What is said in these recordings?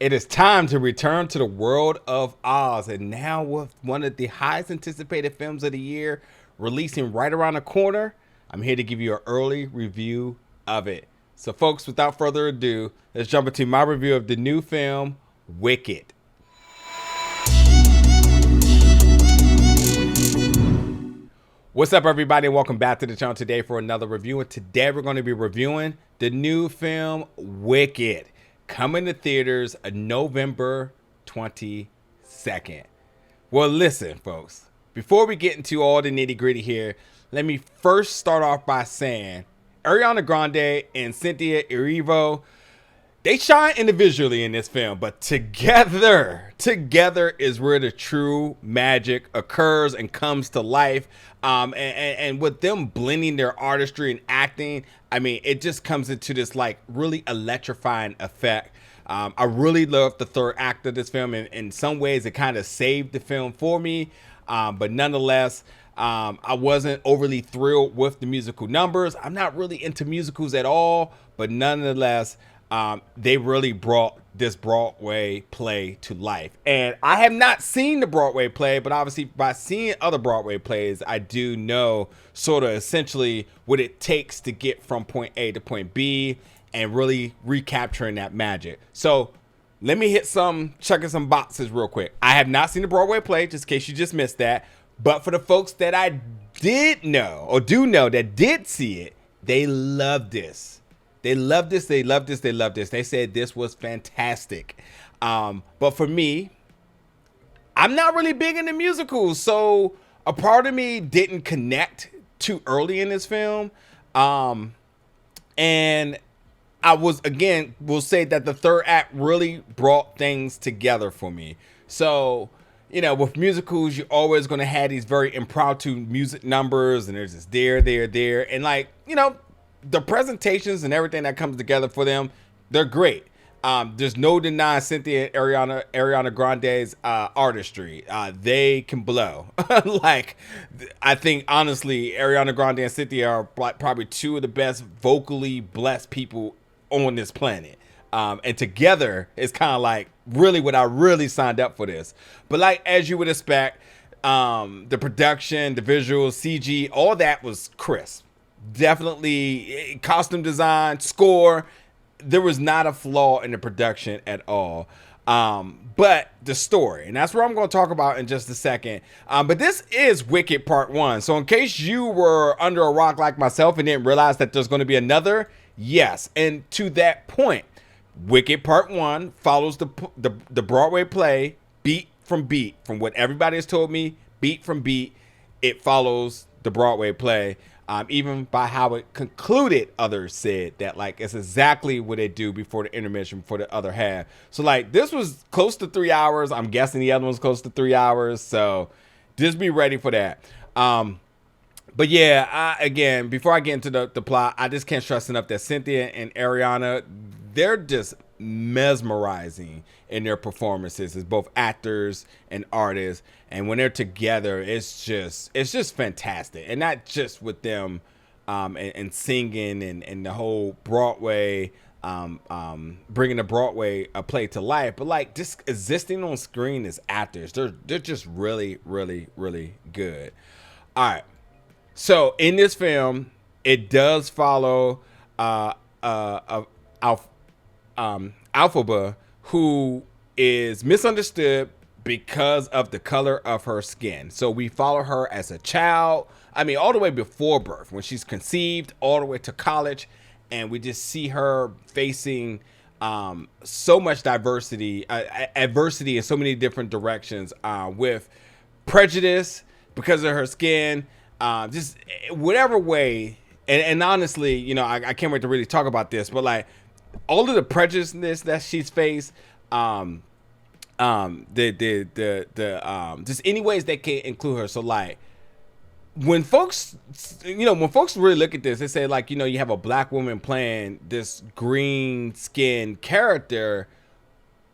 It is time to return to the world of Oz, and now with one of the highest anticipated films of the year releasing right around the corner, I'm here to give you an early review of it. So, folks, without further ado, let's jump into my review of the new film, Wicked. What's up, everybody? Welcome back to the channel today for another review. And today we're going to be reviewing the new film, Wicked, coming to theaters November 22nd. Well, listen, folks, before we get into all the nitty gritty here, let me first start off by saying Ariana Grande and Cynthia Erivo, they shine individually in this film, but together is where the true magic occurs and comes to life. And with them blending their artistry and acting, I mean, it just comes into this like really electrifying effect. I really love the third act of this film, and in some ways it kind of saved the film for me. But nonetheless, I wasn't overly thrilled with the musical numbers. I'm not really into musicals at all, but nonetheless, they really brought this Broadway play to life. And I have not seen the Broadway play, but obviously by seeing other Broadway plays, I do know sort of essentially what it takes to get from point A to point B and really recapturing that magic. So let me checking some boxes real quick. I have not seen the Broadway play, just in case you just missed that. But for the folks that I did know or do know that did see it, they loved this. They love this. They love this. They love this. They said this was fantastic. But for me, I'm not really big into musicals. So a part of me didn't connect too early in this film. And I will say that the third act really brought things together for me. So, you know, with musicals, you're always going to have these very impromptu music numbers. And there's this there. And like, you know, the presentations and everything that comes together for them, they're great. There's no denying Cynthia and Ariana Grande's artistry. They can blow. Like, I think honestly, Ariana Grande and Cynthia are probably two of the best vocally blessed people on this planet. And together, it's kind of like really what I really signed up for this. But like as you would expect, the production, the visuals, CG, all that was crisp. Definitely costume design, score, there was not a flaw in the production at all. But the story, and that's what I'm going to talk about in just a second. But this is Wicked Part 1. So in case you were under a rock like myself and didn't realize that there's going to be another, yes. And to that point, Wicked Part 1 follows the Broadway play beat, from what everybody has told me, beat from beat. It follows the Broadway play. Even by how it concluded, others said that like it's exactly what they do before the intermission for the other half. So like this was close to 3 hours. I'm guessing the other one's close to 3 hours. So just be ready for that. But yeah, again, before I get into the plot, I just can't stress enough that Cynthia and Ariana, they're just mesmerizing in their performances as both actors and artists. And when they're together, it's just fantastic. And not just with them and singing and the whole Broadway, bringing the Broadway play to life, but like just existing on screen as actors. They're just really, really, really good. All right. So in this film, it does follow Alphaba, who is misunderstood because of the color of her skin. So we follow her as a child, I mean, all the way before birth, when she's conceived, all the way to college, and we just see her facing so much adversity in so many different directions, with prejudice because of her skin, just whatever way. And honestly, you know, I can't wait to really talk about this, but like all of the prejudice that she's faced, just any ways they can include her. So like when folks really look at this, they say like, you know, you have a black woman playing this green skinned character.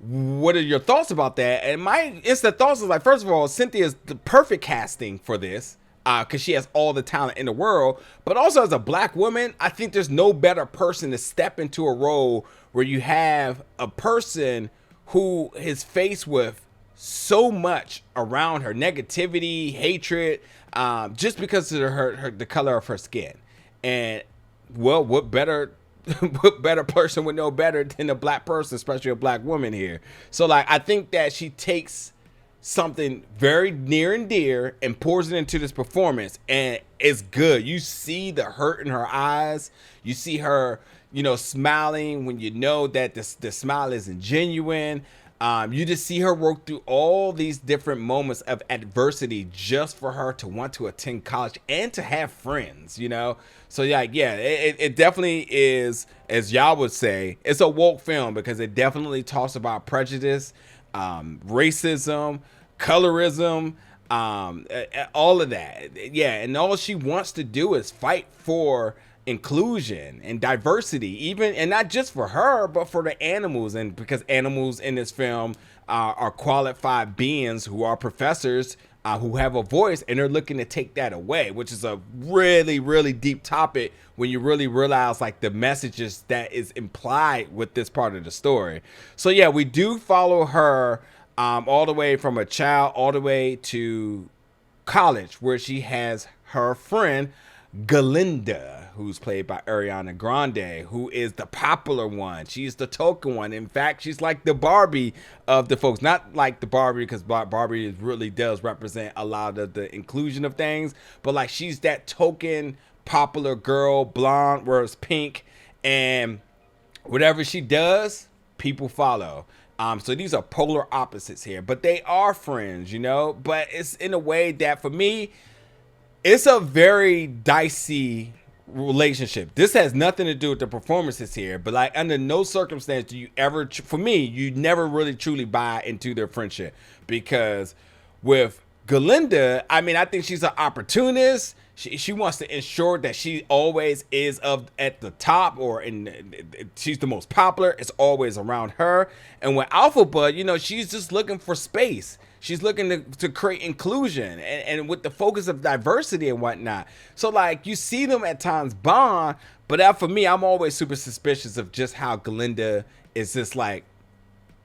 What are your thoughts about that? And my instant thoughts is like, first of all, Cynthia is the perfect casting for this. Because she has all the talent in the world, but also as a black woman, I think there's no better person to step into a role where you have a person who is faced with so much around her negativity, hatred, just because of the color of her skin. And well, what better what better person would know better than a black person, especially a black woman here? So like, I think that she takes something very near and dear and pours it into this performance, and it's good. You see the hurt in her eyes. You see her, smiling when you know that the smile isn't genuine. You just see her work through all these different moments of adversity just for her to want to attend college and to have friends, So it definitely is, as y'all would say, it's a woke film because it definitely talks about prejudice, racism, colorism, all of that. Yeah, and all she wants to do is fight for inclusion and diversity, even, and not just for her, but for the animals. And because animals in this film are qualified beings who are professors, who have a voice, and they're looking to take that away, which is a really, really deep topic when you really realize like the messages that is implied with this part of the story. So yeah, we do follow her all the way from a child all the way to college, where she has her friend Galinda, who's played by Ariana Grande, who is the popular one. She's the token one. In fact, she's like the Barbie of the folks. Not like the Barbie, because Barbie really does represent a lot of the inclusion of things, but like she's that token popular girl, blonde, wears pink, and whatever she does, people follow. So these are polar opposites here, but they are friends, but it's in a way that for me, it's a very dicey relationship. This has nothing to do with the performances here, but like under no circumstance do you ever, for me, you never really truly buy into their friendship, because with Galinda, I mean, I think she's an opportunist. She wants to ensure that she always is at the top, or she's the most popular. It's always around her. And with Alphaba, she's just looking for space. She's looking to create inclusion and with the focus of diversity and whatnot. So like you see them at times bond, but for me, I'm always super suspicious of just how Galinda is just like,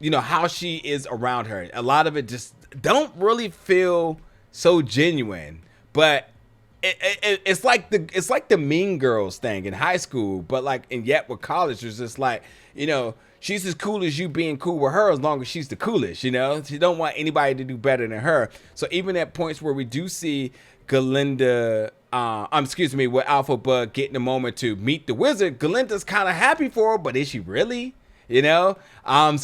how she is around her. A lot of it just don't really feel so genuine, but it's like the Mean Girls thing in high school, but and yet with college, it's just like, she's as cool as you being cool with her, as long as she's the coolest, She don't want anybody to do better than her. So even at points where we do see Galinda, with Alphaba getting a moment to meet the wizard, Galinda's kind of happy for her, but is she really? So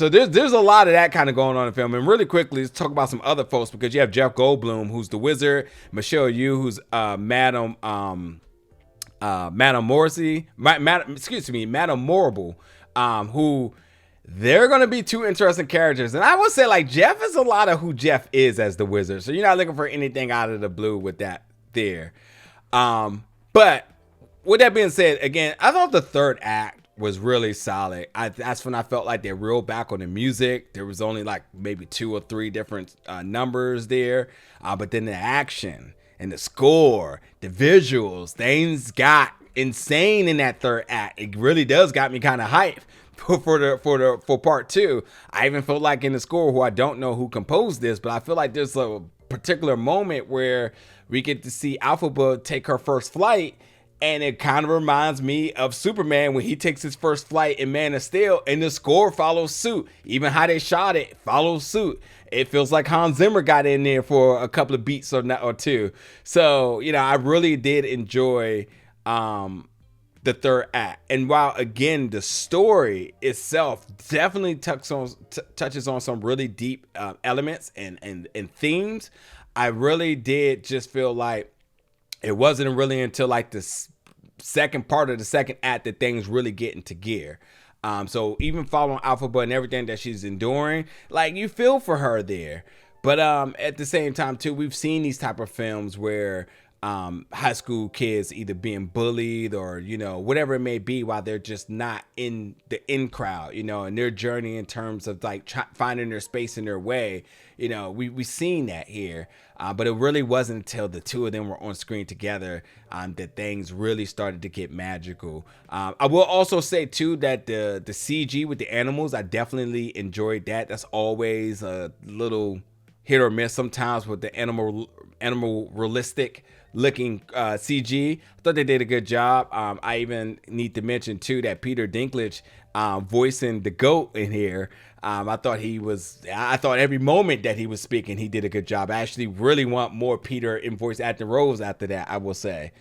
there's a lot of that kind of going on in the film. And really quickly, let's talk about some other folks, because you have Jeff Goldblum, who's the wizard, Michelle Yeoh, who's Madame Morrible, who they're going to be two interesting characters. And I would say like Jeff is a lot of who Jeff is as the wizard. So you're not looking for anything out of the blue with that there. But with that being said, again, I thought the third act was really solid. That's when I felt like they reeled back on the music. There was only like maybe 2 or 3 different numbers there. But then the action and the score, the visuals, things got insane in that third act. It really does got me kind of hyped for part 2. I even felt like in the score, who I don't know who composed this, but I feel like there's a particular moment where we get to see Alphaba take her first flight. And it kind of reminds me of Superman when he takes his first flight in Man of Steel, and the score follows suit. Even how they shot it follows suit. It feels like Hans Zimmer got in there for a couple of beats or two. So, I really did enjoy the third act. And while, again, the story itself definitely touches on some really deep elements and themes, I really did just feel like it wasn't really until like the second part of the second act that things really get into gear. So even following Alphaba and everything that she's enduring, like you feel for her there. But at the same time too, we've seen these type of films where high school kids either being bullied or, whatever it may be, while they're just not in the in crowd, and their journey in terms of like finding their space in their way. We seen that here, but it really wasn't until the two of them were on screen together that things really started to get magical. I will also say too that the CG with the animals, I definitely enjoyed that. That's always a little hit or miss sometimes with the animal realistic looking CG. I thought they did a good job. I even need to mention too that Peter Dinklage voicing the goat in here. I thought every moment that he was speaking, he did a good job. I actually really want more Peter in voice acting roles after that, I will say.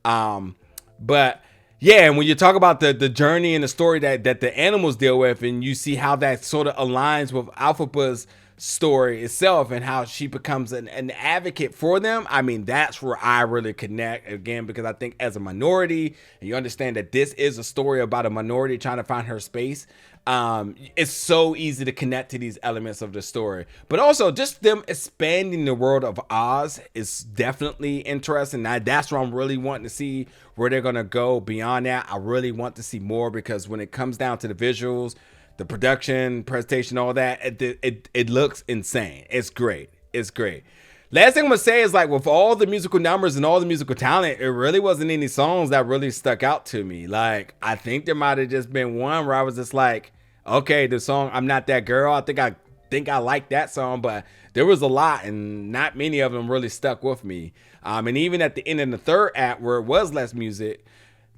But yeah, and when you talk about the journey and the story that the animals deal with, and you see how that sort of aligns with Alphaba's story itself and how she becomes an advocate for them, I mean, that's where I really connect again, because I think as a minority, and you understand that this is a story about a minority trying to find her space, it's so easy to connect to these elements of the story. But also just them expanding the world of Oz is definitely interesting. Now that's where I'm really wanting to see where they're gonna go beyond that. I really want to see more, because when it comes down to the visuals, the production, presentation, all that, it looks insane. It's great. It's great. Last thing I'm gonna say is, like, with all the musical numbers and all the musical talent, it really wasn't any songs that really stuck out to me. Like, I think there might have just been one where I was just like, okay, the song "I'm Not That Girl," I think I like that song, but there was a lot, and not many of them really stuck with me. And even at the end of the third act, where it was less music,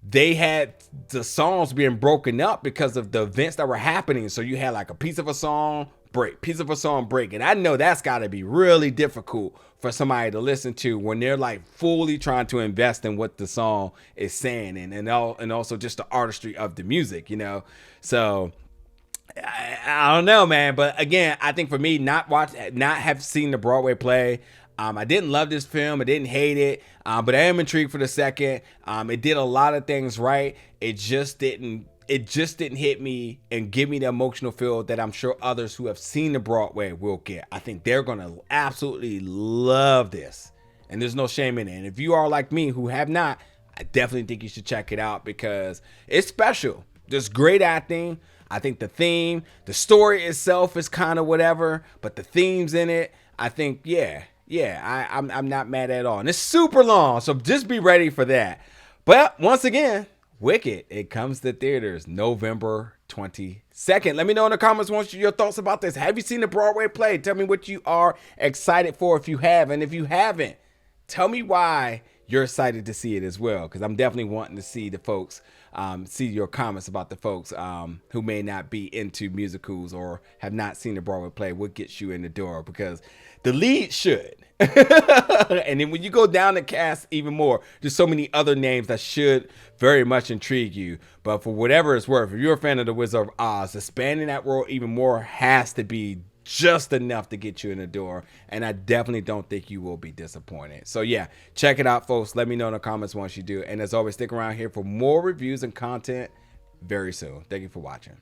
they had the songs being broken up because of the events that were happening. So you had like a piece of a song break, piece of a song break. And I know that's got to be really difficult for somebody to listen to when they're like fully trying to invest in what the song is saying, and also just the artistry of the music, So I don't know, man. But again, I think for me, not have seen the Broadway play, I didn't love this film. I didn't hate it, but I am intrigued for the second. It did a lot of things right. It just didn't hit me and give me the emotional feel that I'm sure others who have seen the Broadway will get. I think they're gonna absolutely love this, and there's no shame in it. And if you are like me who have not, I definitely think you should check it out, because it's special. There's great acting. I think the theme, the story itself is kind of whatever, but the themes in it, I think, I'm not mad at all. And it's super long, so just be ready for that. But once again, Wicked, it comes to theaters November 22nd. Let me know in the comments your thoughts about this. Have you seen the Broadway play? Tell me what you are excited for if you have. And if you haven't, tell me why you're excited to see it as well, because I'm definitely wanting to see the folks, see your comments about the folks who may not be into musicals or have not seen the Broadway play. What gets you in the door? Because the lead should. And then when you go down the cast even more, there's so many other names that should very much intrigue you. But for whatever it's worth, if you're a fan of The Wizard of Oz, expanding that world even more has to be just enough to get you in the door, and I definitely don't think you will be disappointed. So yeah, check it out, folks. Let me know in the comments once you do, and as always, stick around here for more reviews and content very soon. Thank you for watching.